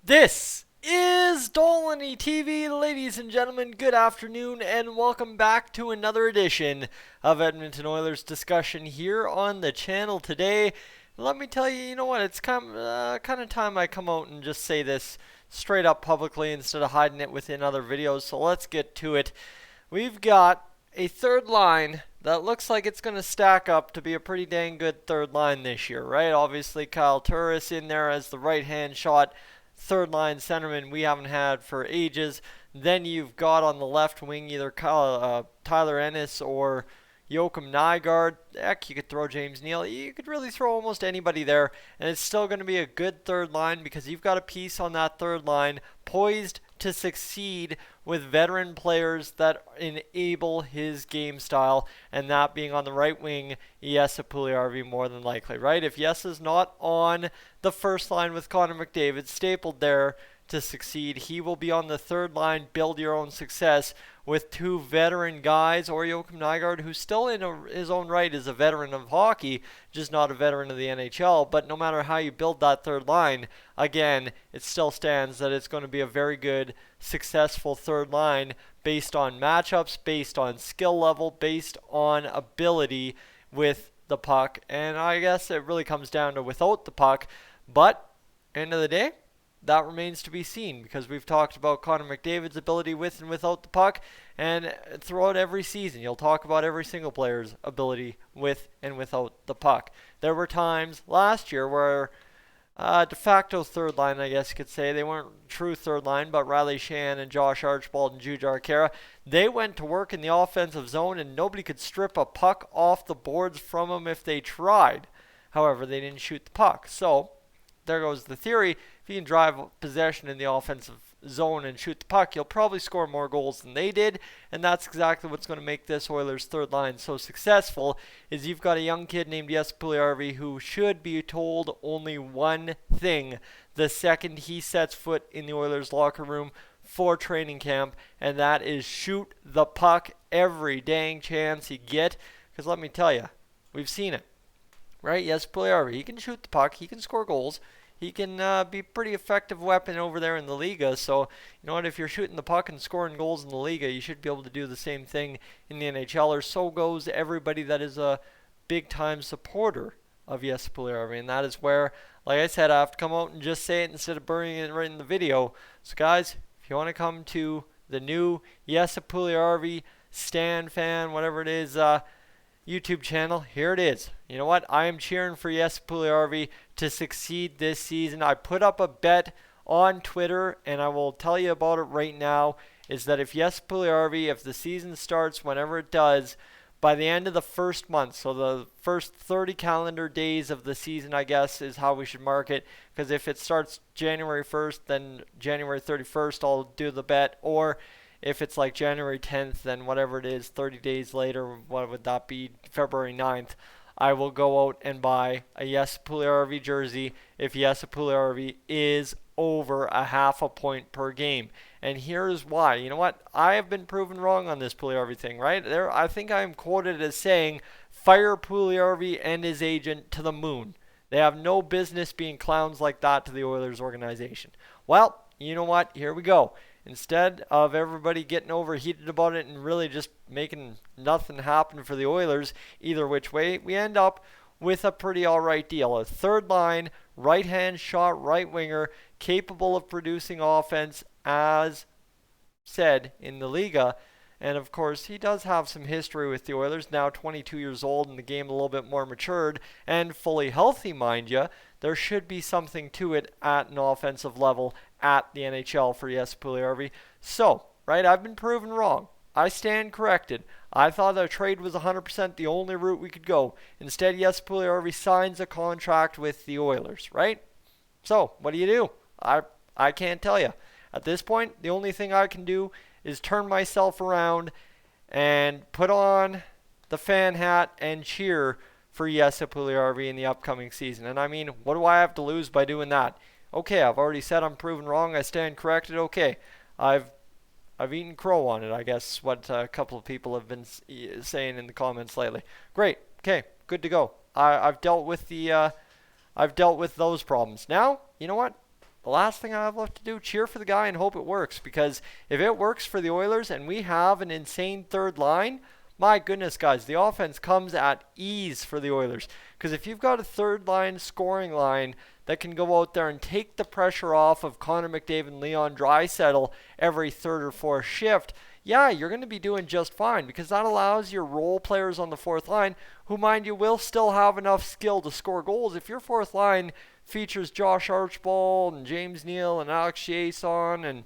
This is Dolany TV, ladies and gentlemen. Good afternoon, and welcome back to another edition of Edmonton Oilers discussion here on the channel today. Let me tell you, you know what? It's kind of time I come out and just say this straight up publicly instead of hiding it within other videos. So let's get to it. We've got a third line that looks like it's going to stack up to be a pretty dang good third line this year, right? Obviously, Kyle Turris in there as the right-hand shot third line centerman we haven't had for ages. Then you've got on the left wing either Tyler Ennis or Joakim Nygard. Heck, you could throw James Neal. You could really throw almost anybody there, and it's still going to be a good third line because you've got a piece on that third line poised to succeed with veteran players that enable his game style, and that being on the right wing, Jesse Puljujarvi more than likely, right? If Jesse's not on the first line with Connor McDavid stapled there to succeed, he will be on the third line, build your own success with two veteran guys, or Joakim Nygard, who's still in his own right is a veteran of hockey, just not a veteran of the NHL. But no matter how you build that third line, again, it still stands that it's going to be a very good, successful third line based on matchups, based on skill level, based on ability with the puck. And I guess it really comes down to without the puck. But end of the day, that remains to be seen because we've talked about Connor McDavid's ability with and without the puck, and throughout every season you'll talk about every single player's ability with and without the puck. There were times last year where de facto third line, I guess you could say, they weren't true third line, but Riley Shan and Josh Archibald and Jujhar Khaira, they went to work in the offensive zone and nobody could strip a puck off the boards from them if they tried. However, they didn't shoot the puck. So there goes the theory. If you can drive possession in the offensive zone and shoot the puck, you'll probably score more goals than they did, and that's exactly what's going to make this Oilers third line so successful. Is you've got a young kid named Jesse Puljujarvi who should be told only one thing the second he sets foot in the Oilers locker room for training camp, and that is shoot the puck every dang chance you get. Because let me tell you, we've seen it. Right? Yes, Puljujarvi. He can shoot the puck. He can score goals. He can be a pretty effective weapon over there in the Liga. So, you know what? If you're shooting the puck and scoring goals in the Liga, you should be able to do the same thing in the NHL. Or so goes everybody that is a big-time supporter of Jesse Puljujarvi. And that is where, like I said, I have to come out and just say it instead of burying it right in the video. So, guys, if you want to come to the new Jesse Puljujarvi Stan fan, whatever it is, YouTube channel, here it is. You know what? I am cheering for Jesse Puljujarvi to succeed this season. I put up a bet on Twitter, and I will tell you about it right now, is that if Jesse Puljujarvi, if the season starts whenever it does, by the end of the first month, so the first 30 calendar days of the season, I guess, is how we should mark it. Because if it starts January 1st, then January 31st, I'll do the bet. Or if it's like January 10th, then whatever it is, 30 days later, what would that be? February 9th, I will go out and buy a Jesse Puljujarvi jersey if Jesse Puljujarvi is over a half a point per game. And here's why. You know what? I have been proven wrong on this Puljujarvi thing, right? I think I am quoted as saying, fire Puljujarvi and his agent to the moon. They have no business being clowns like that to the Oilers organization. Well, you know what? Here we go. Instead of everybody getting overheated about it and really just making nothing happen for the Oilers, either which way, we end up with a pretty alright deal. A third line, right-hand shot, right winger, capable of producing offense as said in the Liga. And of course, he does have some history with the Oilers, now 22 years old and the game a little bit more matured and fully healthy, mind you. There should be something to it at an offensive level at the NHL for Jesse Puljujarvi. So, right, I've been proven wrong. I stand corrected. I thought that a trade was 100% the only route we could go. Instead, Jesse Puljujarvi signs a contract with the Oilers, right? So, what do? I can't tell you. At this point, the only thing I can do is turn myself around and put on the fan hat and cheer for Jesse Puljujarvi in the upcoming season. And I mean, what do I have to lose by doing that? Okay, I've already said I'm proven wrong. I stand corrected. Okay, I've eaten crow on it, I guess, what a couple of people have been saying in the comments lately. Great. Okay, good to go. I've dealt with those problems. Now, you know what? the last thing I have left to do, cheer for the guy and hope it works. Because if it works for the Oilers and we have an insane third line, my goodness, guys, the offense comes at ease for the Oilers. Because if you've got a third line scoring line that can go out there and take the pressure off of Connor McDavid and Leon Draisaitl every third or fourth shift, yeah, you're going to be doing just fine, because that allows your role players on the fourth line, who, mind you, will still have enough skill to score goals. If your fourth line features Josh Archibald and James Neal and Alex Chiasson and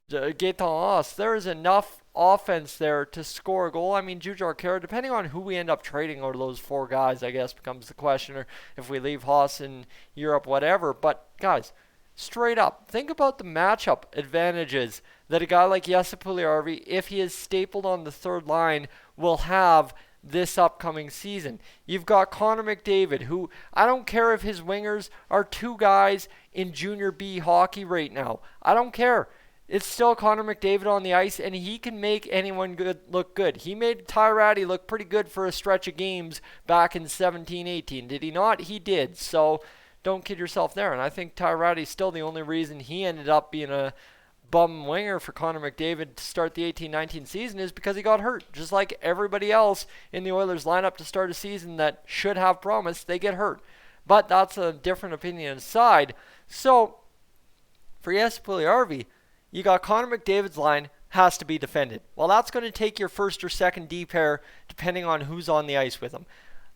Gaetan Haas, there is enough offense there to score a goal. I mean, Jujhar Khaira, depending on who we end up trading out of those four guys, I guess becomes the question, or if we leave Haas in Europe, whatever. But, guys, straight up, think about the matchup advantages that a guy like Jesse Puljujarvi, if he is stapled on the third line, will have this upcoming season. You've got Connor McDavid, who, I don't care if his wingers are two guys in Junior B hockey right now. I don't care. It's still Connor McDavid on the ice, and he can make anyone look good. He made Ty Ratty look pretty good for a stretch of games back in 17-18. Did he not? He did. So don't kid yourself there. And I think Ty Ratty's still the only reason he ended up being a bum winger for Connor McDavid to start the 18-19 season is because he got hurt. Just like everybody else in the Oilers lineup to start a season that should have promise, they get hurt. But that's a different opinion aside. So for Jesse Puljujarvi, you got Connor McDavid's line has to be defended. Well, that's going to take your first or second D pair depending on who's on the ice with them.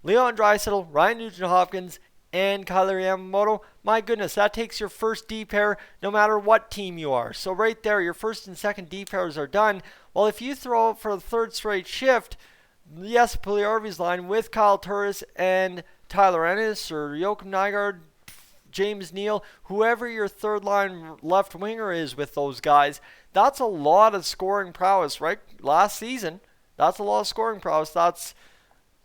Leon Draisaitl, Ryan Nugent-Hopkins, and Kyler Yamamoto, my goodness, that takes your first D pair no matter what team you are. So right there, your first and second D pairs are done. Well, if you throw out for the third straight shift, yes, Puljujarvi's line with Kyle Turris and Tyler Ennis or Joakim Nygard, James Neal, whoever your third line left winger is with those guys, that's a lot of scoring prowess, right? Last season, that's a lot of scoring prowess. That's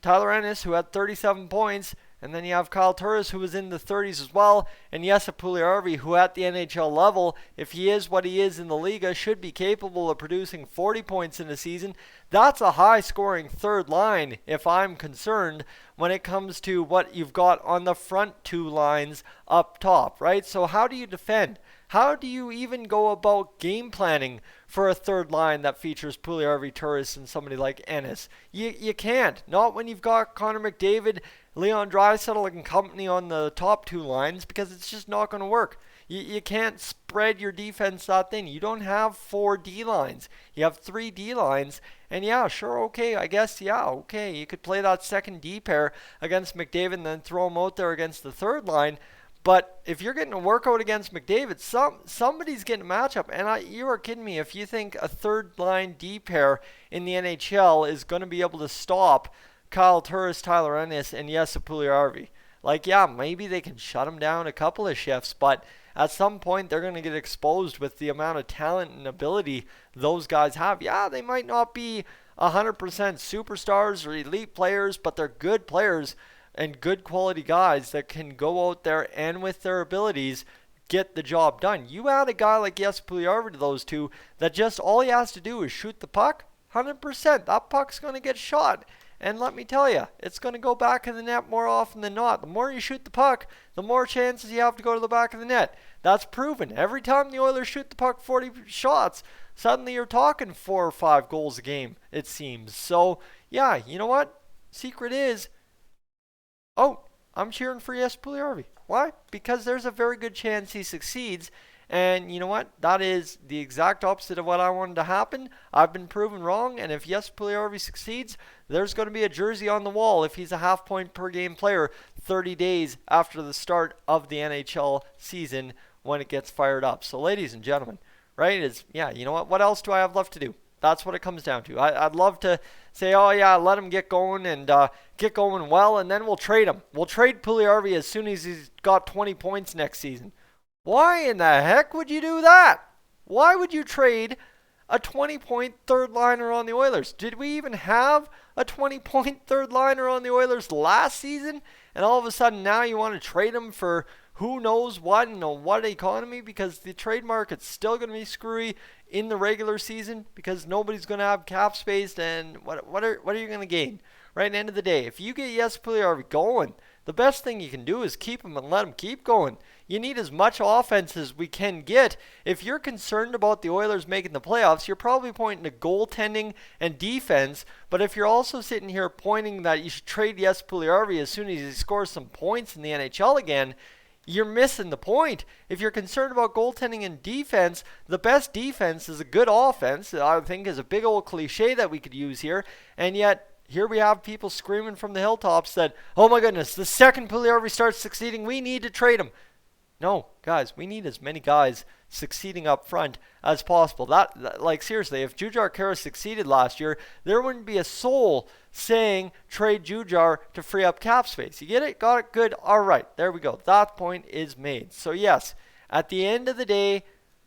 Tyler Ennis, who had 37 points, and then you have Kyle Turris, who was in the 30s as well, and Jesse Puljujarvi, who at the NHL level, if he is what he is in the Liga, should be capable of producing 40 points in a season. That's a high-scoring third line, if I'm concerned, when it comes to what you've got on the front two lines up top, right? So how do you defend? How do you even go about game planning for a third line that features Puljujarvi, Turris, and somebody like Ennis? You can't. Not when you've got Connor McDavid, Leon Draisaitl, and company on the top two lines, because it's just not going to work. You can't spread your defense that thin. You don't have 4 D lines. You have 3 D lines. And yeah, sure, okay, I guess, yeah, okay. You could play that second D pair against McDavid and then throw him out there against the third line. But if you're getting a workout against McDavid, somebody's getting a matchup. And you are kidding me if you think a third line D pair in the NHL is going to be able to stop Kyle Turris, Tyler Ennis, and Jesse Puljujarvi. Like, yeah, maybe they can shut him down a couple of shifts, but at some point they're going to get exposed with the amount of talent and ability those guys have. Yeah, they might not be 100% superstars or elite players, but they're good players and good quality guys that can go out there and with their abilities get the job done. You add a guy like Jesse Puljujarvi to those two that just all he has to do is shoot the puck, 100%. That puck's going to get shot. And let me tell you, it's going to go back in the net more often than not. The more you shoot the puck, the more chances you have to go to the back of the net. That's proven. Every time the Oilers shoot the puck 40 shots, suddenly you're talking 4 or 5 goals a game, it seems. So, yeah, you know what? Secret is, I'm cheering for Jesse Puljujarvi. Why? Because there's a very good chance he succeeds. And you know what? That is the exact opposite of what I wanted to happen. I've been proven wrong, and if Jesse Puljujarvi succeeds, there's going to be a jersey on the wall if he's a half-point per game player 30 days after the start of the NHL season when it gets fired up. So ladies and gentlemen, right, you know what? What else do I have left to do? That's what it comes down to. I'd love to say, oh yeah, let him get going and get going well, and then we'll trade him. We'll trade Puljujarvi as soon as he's got 20 points next season. Why in the heck would you do that? Why would you trade a 20-point third liner on the Oilers? Did we even have a 20-point third liner on the Oilers last season? And all of a sudden now you want to trade him for who knows what and what economy? Because the trade market's still going to be screwy in the regular season because nobody's going to have cap space. And what are you going to gain? Right at the end of the day, if you get Jesse Puljujarvi going, the best thing you can do is keep them and let them keep going. You need as much offense as we can get. If you're concerned about the Oilers making the playoffs, you're probably pointing to goaltending and defense. But if you're also sitting here pointing that you should trade Jesse Puljujarvi as soon as he scores some points in the NHL again, you're missing the point. If you're concerned about goaltending and defense, the best defense is a good offense. I think is a big old cliche that we could use here. And yet, here we have people screaming from the hilltops that, oh my goodness, the second Puljujarvi starts succeeding, we need to trade him. No, guys, we need as many guys succeeding up front as possible. Like seriously, if Jujhar succeeded last year, there wouldn't be a soul saying trade Jujhar to free up cap space. You get it? Got it? Good. All right, there we go. That point is made. So yes, at the end of the day,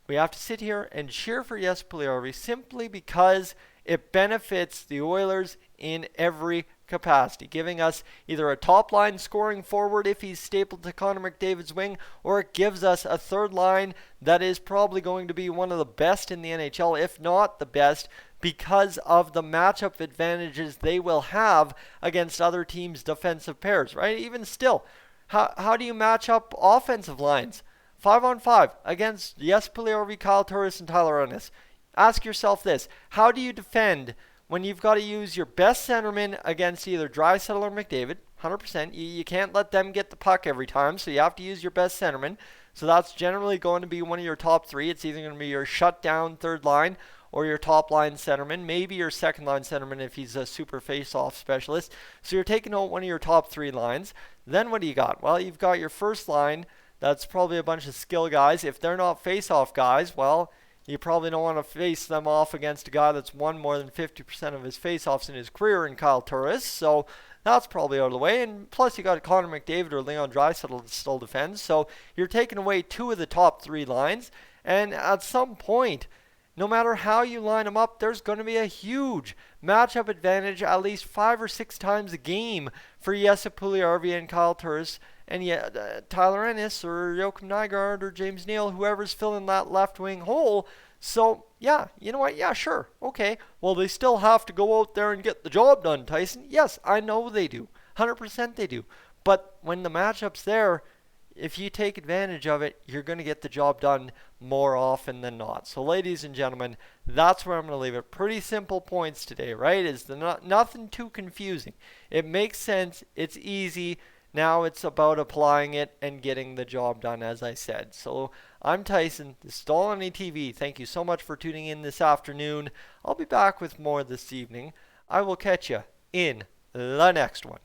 we have to sit here and cheer for Jesse Puljujarvi simply because it benefits the Oilers in every capacity, giving us either a top line scoring forward if he's stapled to Connor McDavid's wing, or it gives us a third line that is probably going to be one of the best in the NHL, if not the best, because of the matchup advantages they will have against other teams' defensive pairs, right? Even still, how do you match up offensive lines 5-on-5 against Jesse Puljujarvi, Kyle Turris, and Tyler Ennis? Ask yourself this: how do you defend when you've got to use your best centerman against either Draisaitl or McDavid? 100%. You can't let them get the puck every time, so you have to use your best centerman. So that's generally going to be one of your top three. It's either going to be your shutdown third line or your top line centerman, maybe your second line centerman if he's a super face-off specialist. So you're taking out one of your top three lines. Then what do you got? Well, you've got your first line. That's probably a bunch of skill guys. If they're not face-off guys, well, you probably don't want to face them off against a guy that's won more than 50% of his face-offs in his career in Kyle Turris. So that's probably out of the way. And plus you got Connor McDavid or Leon Draisaitl to still defend. So you're taking away two of the top three lines. And at some point, no matter how you line them up, there's going to be a huge matchup advantage at least 5 or 6 times a game for Jesse Puljujarvi and Kyle Turris. And yet, Tyler Ennis or Joakim Nygard or James Neal, whoever's filling that left wing hole. So, yeah, you know what? Yeah, sure. Okay. Well, they still have to go out there and get the job done, Tyson. Yes, I know they do. 100% they do. But when the matchup's there, if you take advantage of it, you're going to get the job done more often than not. So, ladies and gentlemen, that's where I'm going to leave it. Pretty simple points today, right? Nothing too confusing. It makes sense. It's easy. Now it's about applying it and getting the job done, as I said. So I'm Tyson. This is Dolany TV. Thank you so much for tuning in this afternoon. I'll be back with more this evening. I will catch you in the next one.